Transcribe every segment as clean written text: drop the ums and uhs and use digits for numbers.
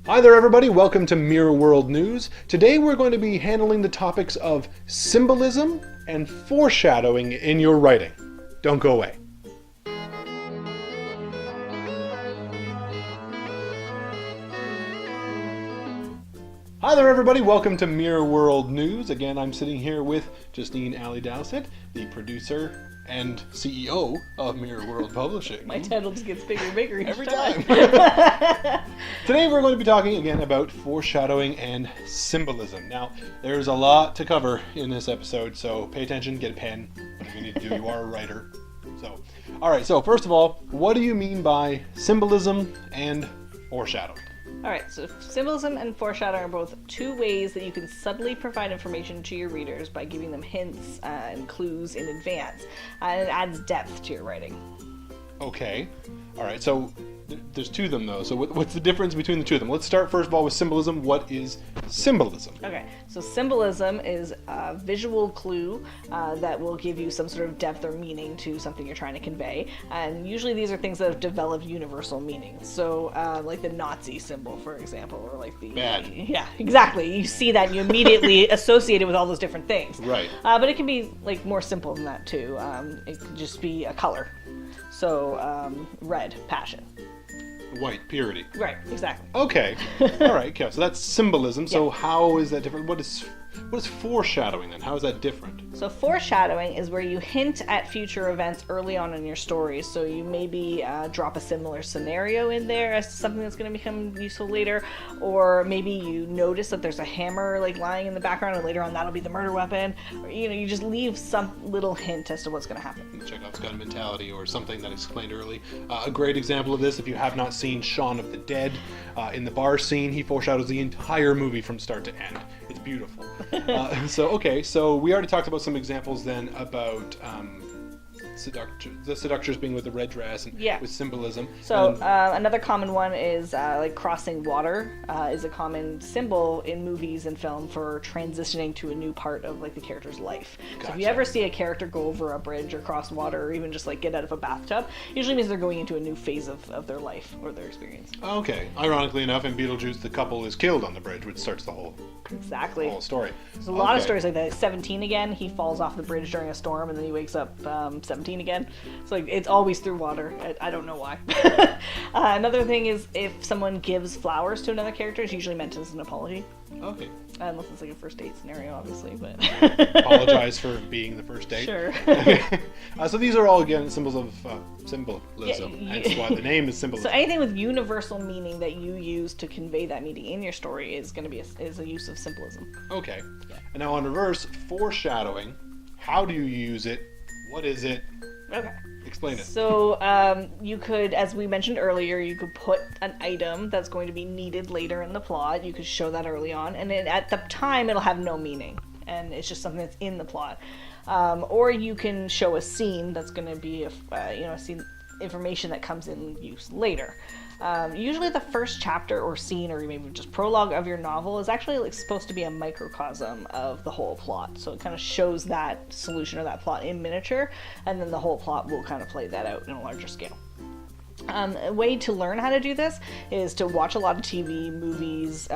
Hi there everybody, welcome to Mirror World News. Today we're going to be handling the topics of symbolism and foreshadowing in your writing. Don't go away. Hi there everybody, welcome to Mirror World News. Again, I'm sitting here with Justine Dowsett, the producer and CEO of Mirror World Publishing. My title just gets bigger and bigger each Every time. Today we're going to be talking again about foreshadowing and symbolism. Now, there's a lot to cover in this episode, so pay attention, get a pen, whatever you need to do. You are a writer. Alright, so first of all, what do you mean by symbolism and foreshadowing? Alright, so symbolism and foreshadowing are both two ways that you can subtly provide information to your readers by giving them hints and clues in advance. And it adds depth to your writing. Okay. Alright, so there's two of them though. So what's the difference between the two of them? Let's start first of all with symbolism. What is symbolism? Okay, so symbolism is a visual clue that will give you some sort of depth or meaning to something you're trying to convey. And usually these are things that have developed universal meanings. So like the Nazi symbol, for example, or like the... Bad. Yeah, exactly. You see that and you immediately associate it with all those different things. Right. But it can be like more simple than that too. It could just be a color. So red, passion. White, purity. Right, exactly. Okay. Alright, okay. So that's symbolism. So Yeah. how is that different? What is foreshadowing then? How is that different? So foreshadowing is where you hint at future events early on in your story. So you maybe drop a similar scenario in there as something that's going to become useful later, or maybe you notice that there's a hammer like lying in the background, and later on that'll be the murder weapon. Or, you just leave some little hint as to what's going to happen. Chekhov's gun mentality, or something that I explained early. A great example of this, if you have not seen Shaun of the Dead, in the bar scene, he foreshadows the entire movie from start to end. It's beautiful. So we already talked about some examples then about the seductress being with the red dress and with symbolism. So another common one is like crossing water is a common symbol in movies and film for transitioning to a new part of like the character's life. Gotcha. So if you ever see a character go over a bridge or cross water or even just like get out of a bathtub, usually means they're going into a new phase of their life or their experience. Okay. Ironically enough, in Beetlejuice, the couple is killed on the bridge, which starts the whole story. There's a lot of stories like that. 17 again, he falls off the bridge during a storm and then he wakes up 17 again. It's like it's always through water. I don't know why. Another thing is if someone gives flowers to another character, it's usually meant as an apology. Okay. Unless it's like a first date scenario, obviously, but... Apologize for being the first date. Sure. So these are all, again, symbols of symbolism. Hence why the name is symbolism. So anything with universal meaning that you use to convey that meaning in your story is going to be a use of symbolism. Okay. Yeah. And now on reverse, foreshadowing. How do you use it? What is it? Okay. Explain it. So you could, as we mentioned earlier, you could put an item that's going to be needed later in the plot. You could show that early on, and then at the time it'll have no meaning, and it's just something that's in the plot. Or you can show a scene that's going to be a scene information that comes in use later. Usually the first chapter or scene or maybe just prologue of your novel is actually like supposed to be a microcosm of the whole plot. So it kind of shows that solution or that plot in miniature, and then the whole plot will kind of play that out in a larger scale. A way to learn how to do this is to watch a lot of TV, movies,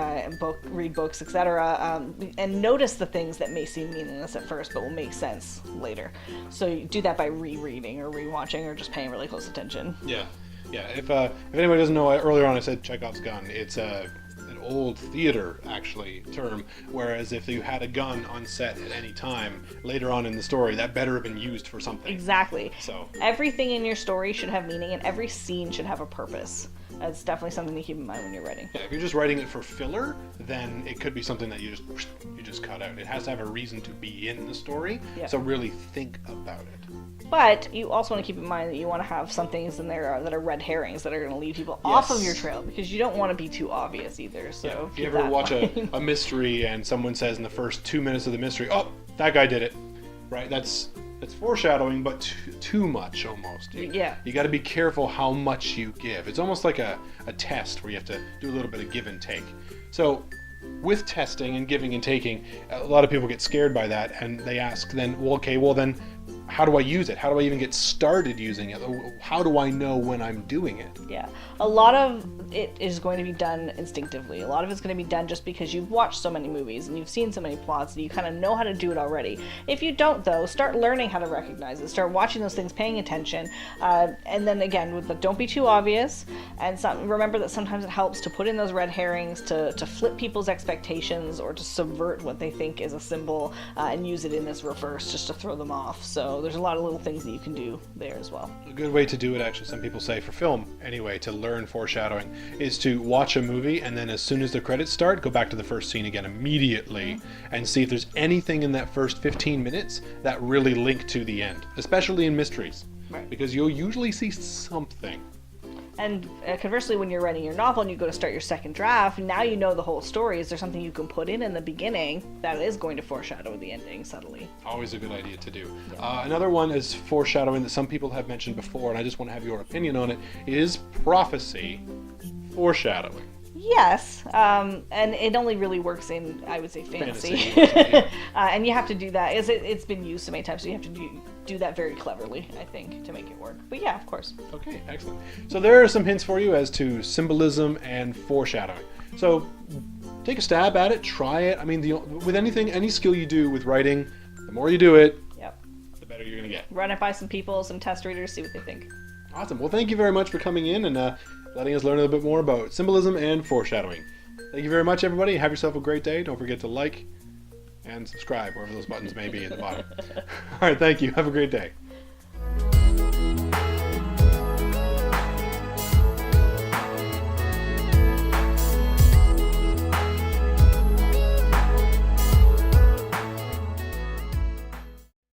read books, etc., and notice the things that may seem meaningless at first but will make sense later. So you do that by rereading or rewatching or just paying really close attention. Yeah. If anybody doesn't know, earlier on I said Chekhov's gun. It's an old theater, actually, term, whereas if you had a gun on set at any time, later on in the story, that better have been used for something. Exactly. So everything in your story should have meaning, and every scene should have a purpose. That's definitely something to keep in mind when you're writing. Yeah, if you're just writing it for filler, then it could be something that you just cut out. It has to have a reason to be in the story, so really think about it. But you also want to keep in mind that you want to have some things in there that are red herrings that are going to leave people off of your trail, because you don't want to be too obvious either. So if you ever watch a mystery and someone says in the first 2 minutes of the mystery, "Oh, that guy did it," right? That's foreshadowing, but too much almost. You got to be careful how much you give. It's almost like a test where you have to do a little bit of give and take. So with testing and giving and taking, a lot of people get scared by that, and they ask then, well, then how do I use it? How do I even get started using it? How do I know when I'm doing it? Yeah, a lot of it is going to be done instinctively. A lot of it's going to be done just because you've watched so many movies and you've seen so many plots that you kind of know how to do it already. If you don't, though, start learning how to recognize it. Start watching those things, paying attention, and then again, with the don't be too obvious. And remember that sometimes it helps to put in those red herrings to flip people's expectations or to subvert what they think is a symbol and use it in this reverse just to throw them off. So there's a lot of little things that you can do there as well. A good way to do it, actually, some people say for film anyway, to learn foreshadowing, is to watch a movie and then as soon as the credits start, go back to the first scene again immediately and see if there's anything in that first 15 minutes that really link to the end, especially in mysteries. Right. Because you'll usually see something. And conversely, when you're writing your novel and you go to start your second draft, now you know the whole story. Is there something you can put in the beginning that is going to foreshadow the ending subtly? Always a good idea to do. Another one is foreshadowing that some people have mentioned before, and I just want to have your opinion on it, is prophecy foreshadowing. Yes, and it only really works in, I would say, fantasy. Yeah. And you have to do that. It's been used so many times, so you have to do that very cleverly, I think, to make it work. But yeah, of course. Okay, excellent. So there are some hints for you as to symbolism and foreshadowing. So take a stab at it, try it. I mean, with anything, any skill you do with writing, the more you do it, Yep. the better you're going to get. Run it by some people, some test readers, see what they think. Awesome. Well, thank you very much for coming in and letting us learn a little bit more about symbolism and foreshadowing. Thank you very much, everybody. Have yourself a great day. Don't forget to like and subscribe, wherever those buttons may be at the bottom. All right, thank you. Have a great day.